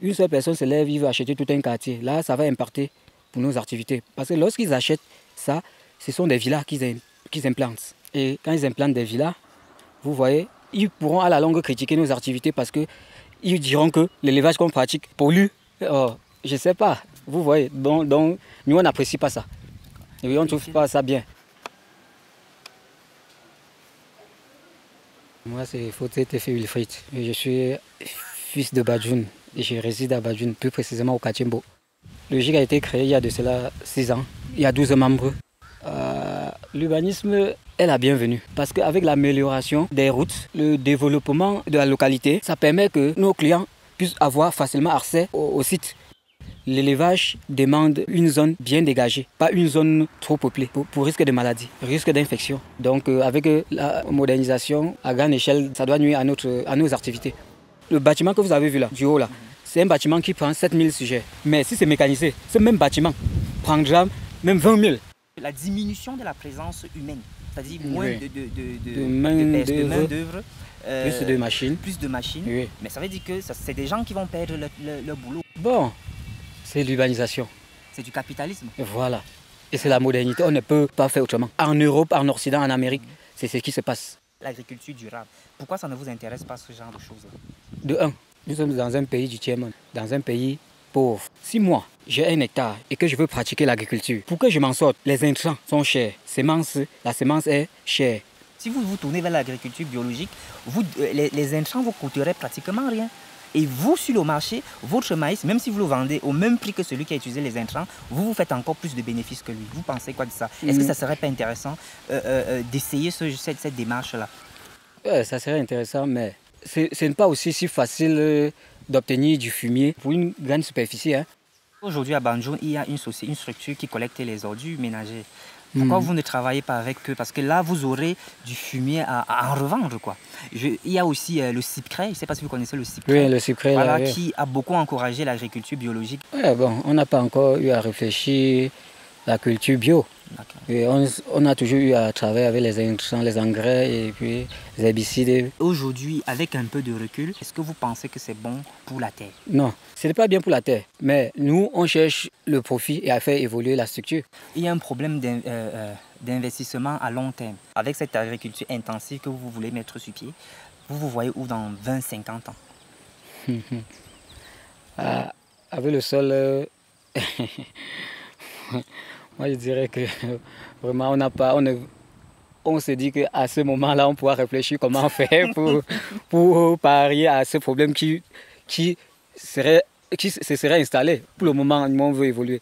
Une seule personne se lève, il veut acheter tout un quartier. Là, ça va impacter pour nos activités. Parce que lorsqu'ils achètent ça, ce sont des villas qu'ils implantent. Et quand ils implantent des villas, vous voyez, ils pourront à la longue critiquer nos activités parce qu'ils diront que l'élevage qu'on pratique pollue. Oh, je ne sais pas, vous voyez. Donc nous, on n'apprécie pas ça. Et on ne trouve pas ça bien. Moi, c'est Fauté Tefe Wilfried. Je suis fils de Badjoun et je réside à Badjoun, plus précisément au Katiembo. Le GIG a été créé il y a de cela 6 ans. Il y a 12 membres. L'urbanisme est la bienvenue parce qu'avec l'amélioration des routes, le développement de la localité, ça permet que nos clients puissent avoir facilement accès au site. L'élevage demande une zone bien dégagée, pas une zone trop peuplée pour risque de maladie, risque d'infection. Donc avec la modernisation à grande échelle, ça doit nuire à nos activités. Le bâtiment que vous avez vu là, du haut là, c'est un bâtiment qui prend 7000 sujets. Mais si c'est mécanisé, ce même bâtiment prendra même 20 000. La diminution de la présence humaine, c'est-à-dire moins Oui. de main d'œuvre. Plus de machines. Plus de machines. Oui. Mais ça veut dire que c'est des gens qui vont perdre leur boulot. Bon, c'est l'urbanisation. C'est du capitalisme. Voilà. Et c'est la modernité. On ne peut pas faire autrement. En Europe, en Occident, en Amérique, c'est ce qui se passe. L'agriculture durable. Pourquoi ça ne vous intéresse pas ce genre de choses? De un, nous sommes dans un pays du tiers-monde, dans un pays pauvre. Si moi, j'ai 1 hectare et que je veux pratiquer l'agriculture, pour que je m'en sorte, les intrants sont chers. La semence est chère. Si vous vous tournez vers l'agriculture biologique, les intrants vous coûteraient pratiquement rien. Et vous, sur le marché, votre maïs, même si vous le vendez au même prix que celui qui a utilisé les intrants, vous faites encore plus de bénéfices que lui. Vous pensez quoi de ça? Est-ce que ça ne serait pas intéressant d'essayer cette démarche-là? Ça serait intéressant, mais ce n'est pas aussi si facile d'obtenir du fumier pour une grande superficie. Hein. Aujourd'hui, à Banjoun, il y a une structure qui collecte les ordures ménagères. Pourquoi vous ne travaillez pas avec eux? Parce que là, vous aurez du fumier à en revendre, quoi. Il y a aussi le CIPCRE, je ne sais pas si vous connaissez le CIPCRE. Oui, le CIPCRE, voilà, là, oui. Qui a beaucoup encouragé l'agriculture biologique. Ouais, bon, on n'a pas encore eu à réfléchir à la culture bio. Et on a toujours eu à travailler avec les intrants, les engrais et puis les herbicides. Aujourd'hui, avec un peu de recul, est-ce que vous pensez que c'est bon pour la terre? Non, ce n'est pas bien pour la terre. Mais nous, on cherche le profit et à faire évoluer la structure. Il y a un problème d'investissement à long terme. Avec cette agriculture intensive que vous voulez mettre sur pied, vous vous voyez où dans 20-50 ans? Avec le sol, moi je dirais que vraiment on se dit qu'à ce moment-là, on pourra réfléchir comment faire pour parier à ce problème qui se serait installé. Pour le moment, on veut évoluer.